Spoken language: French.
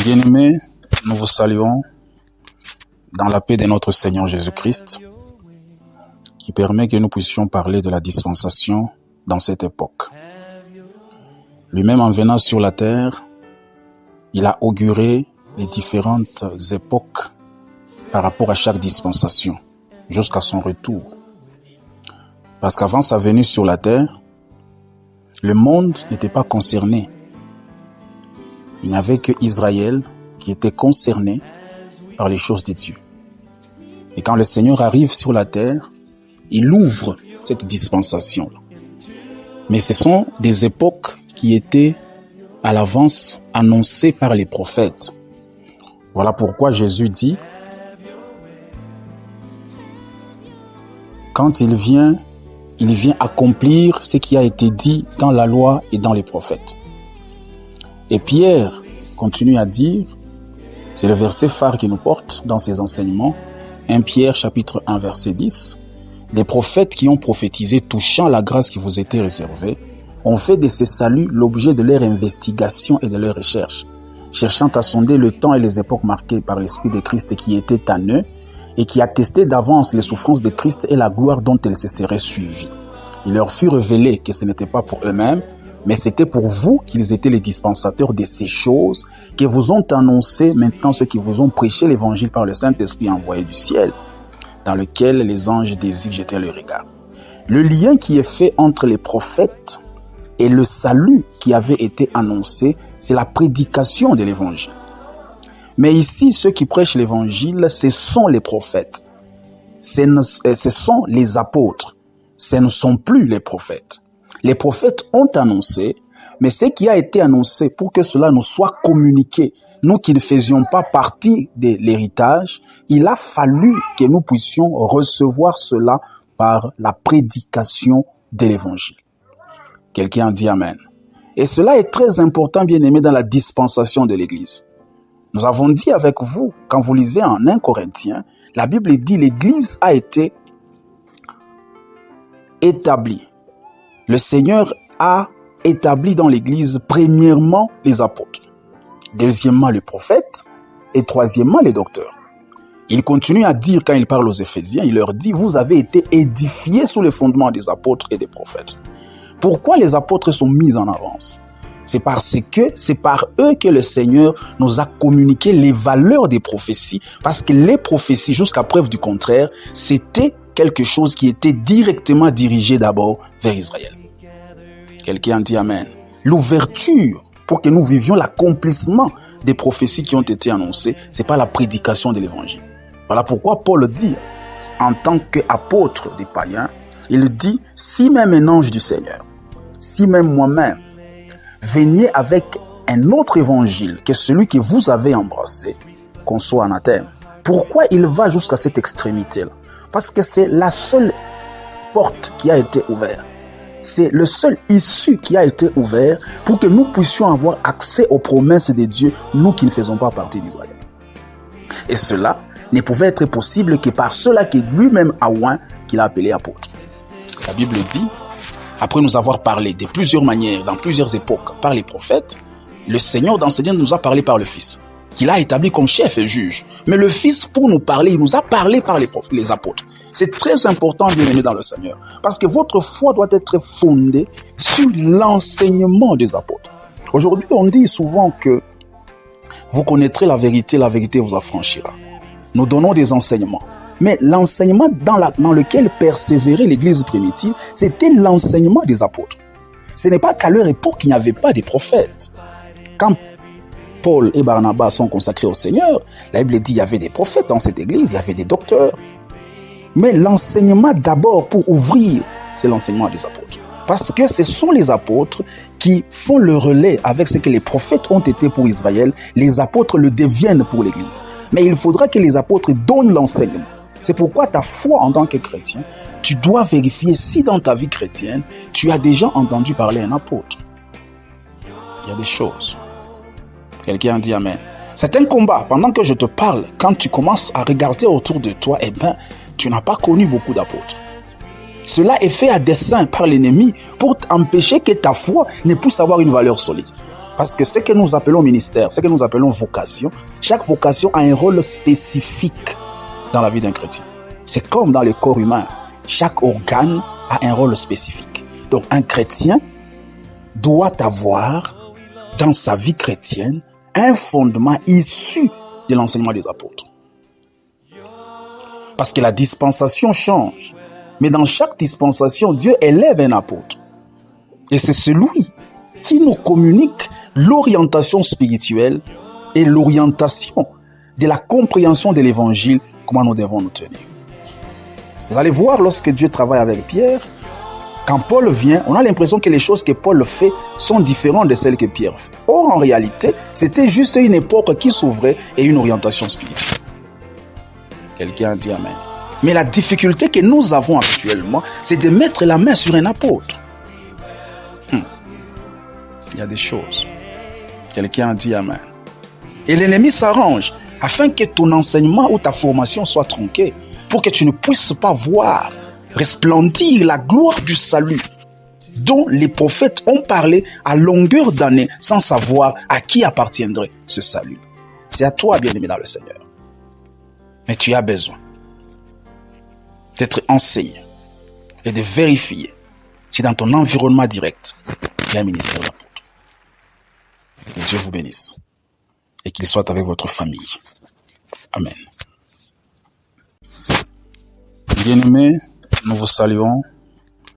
Bien-aimés, nous vous saluons dans la paix de notre Seigneur Jésus-Christ, qui permet que nous puissions parler de la dispensation dans cette époque. Lui-même, en venant sur la terre, il a auguré les différentes époques par rapport à chaque dispensation, jusqu'à son retour. Parce qu'avant sa venue sur la terre, le monde n'était pas concerné. Il n'y avait que Israël qui était concerné par les choses de Dieu. Et quand le Seigneur arrive sur la terre, il ouvre cette dispensation-là. Mais ce sont des époques qui étaient à l'avance annoncées par les prophètes. Voilà pourquoi Jésus dit, quand il vient accomplir ce qui a été dit dans la loi et dans les prophètes. Et Pierre continue à dire, c'est le verset phare qui nous porte dans ses enseignements, 1 Pierre chapitre 1 verset 10, les prophètes qui ont prophétisé touchant la grâce qui vous était réservée, ont fait de ces saluts l'objet de leur investigation et de leur recherche, cherchant à sonder le temps et les époques marquées par l'Esprit de Christ qui était en eux et qui attestait d'avance les souffrances de Christ et la gloire dont elles se seraient suivies. Il leur fut révélé que ce n'était pas pour eux-mêmes, mais c'était pour vous qu'ils étaient les dispensateurs de ces choses que vous ont annoncées maintenant ceux qui vous ont prêché l'évangile par le Saint-Esprit envoyé du ciel, dans lequel les anges désirent jeter le regard. Le lien qui est fait entre les prophètes et le salut qui avait été annoncé, c'est la prédication de l'évangile. Mais ici, ceux qui prêchent l'évangile, ce sont les prophètes. Ce sont les apôtres. Ce ne sont plus les prophètes. Les prophètes ont annoncé, mais ce qui a été annoncé pour que cela nous soit communiqué, nous qui ne faisions pas partie de l'héritage, il a fallu que nous puissions recevoir cela par la prédication de l'évangile. Quelqu'un dit Amen. Et cela est très important, bien aimé, dans la dispensation de l'Église. Nous avons dit avec vous, quand vous lisez en 1 Corinthiens, la Bible dit l'Église a été établie. Le Seigneur a établi dans l'Église, premièrement, les apôtres, deuxièmement, les prophètes, et troisièmement, les docteurs. Il continue à dire, quand il parle aux Éphésiens, il leur dit, vous avez été édifiés sous le fondement des apôtres et des prophètes. Pourquoi les apôtres sont mis en avance? C'est parce que c'est par eux que le Seigneur nous a communiqué les valeurs des prophéties, parce que les prophéties, jusqu'à preuve du contraire, c'était quelque chose qui était directement dirigé d'abord vers Israël. Quelqu'un dit Amen. L'ouverture pour que nous vivions l'accomplissement des prophéties qui ont été annoncées, c'est pas la prédication de l'évangile. Voilà pourquoi Paul dit, en tant qu'apôtre des païens, il dit, si même un ange du Seigneur, si même moi-même, veniez avec un autre évangile que celui que vous avez embrassé, qu'on soit anathème. Pourquoi il va jusqu'à cette extrémité-là? Parce que c'est la seule porte qui a été ouverte. C'est le seul issue qui a été ouvert pour que nous puissions avoir accès aux promesses de Dieu, nous qui ne faisons pas partie d'Israël. Et cela ne pouvait être possible que par cela que lui-même a oint qu'il a appelé apôtre. La Bible dit, après nous avoir parlé de plusieurs manières, dans plusieurs époques, par les prophètes, le Seigneur d'enseigner nous a parlé par le Fils, qu'il a établi comme chef et juge. Mais le Fils, pour nous parler, il nous a parlé par les apôtres. C'est très important, bien aimé dans le Seigneur, parce que votre foi doit être fondée sur l'enseignement des apôtres. Aujourd'hui, on dit souvent que vous connaîtrez la vérité vous affranchira. Nous donnons des enseignements. Mais l'enseignement dans lequel persévérait l'Église primitive, c'était l'enseignement des apôtres. Ce n'est pas qu'à leur époque, il n'y avait pas de prophètes. Quand Paul et Barnabas sont consacrés au Seigneur, la Bible dit qu'il y avait des prophètes dans cette Église, il y avait des docteurs. Mais l'enseignement d'abord pour ouvrir, c'est l'enseignement des apôtres. Parce que ce sont les apôtres qui font le relais avec ce que les prophètes ont été pour Israël. Les apôtres le deviennent pour l'Église. Mais il faudra que les apôtres donnent l'enseignement. C'est pourquoi ta foi en tant que chrétien, tu dois vérifier si dans ta vie chrétienne, tu as déjà entendu parler un apôtre. Il y a des choses. Quelqu'un dit Amen. C'est un combat. Pendant que je te parle, quand tu commences à regarder autour de toi, tu n'as pas connu beaucoup d'apôtres. Cela est fait à dessein par l'ennemi pour empêcher que ta foi ne puisse avoir une valeur solide. Parce que ce que nous appelons ministère, ce que nous appelons vocation, chaque vocation a un rôle spécifique dans la vie d'un chrétien. C'est comme dans le corps humain. Chaque organe a un rôle spécifique. Donc un chrétien doit avoir dans sa vie chrétienne un fondement issu de l'enseignement des apôtres. Parce que la dispensation change. Mais dans chaque dispensation, Dieu élève un apôtre. Et c'est celui qui nous communique l'orientation spirituelle et l'orientation de la compréhension de l'évangile, comment nous devons nous tenir. Vous allez voir, lorsque Dieu travaille avec Pierre, quand Paul vient, on a l'impression que les choses que Paul fait sont différentes de celles que Pierre fait. Or, en réalité, c'était juste une époque qui s'ouvrait et une orientation spirituelle. Quelqu'un a dit Amen. Mais la difficulté que nous avons actuellement, c'est de mettre la main sur un apôtre. Il y a des choses. Quelqu'un a dit Amen. Et l'ennemi s'arrange afin que ton enseignement ou ta formation soit tronquée, pour que tu ne puisses pas voir resplendir la gloire du salut dont les prophètes ont parlé à longueur d'année sans savoir à qui appartiendrait ce salut. C'est à toi, bien-aimé dans le Seigneur. Mais tu as besoin d'être enseigné et de vérifier si dans ton environnement direct, il y a un ministère d'apôtre. Que Dieu vous bénisse et qu'il soit avec votre famille. Amen. Bien-aimés, nous vous saluons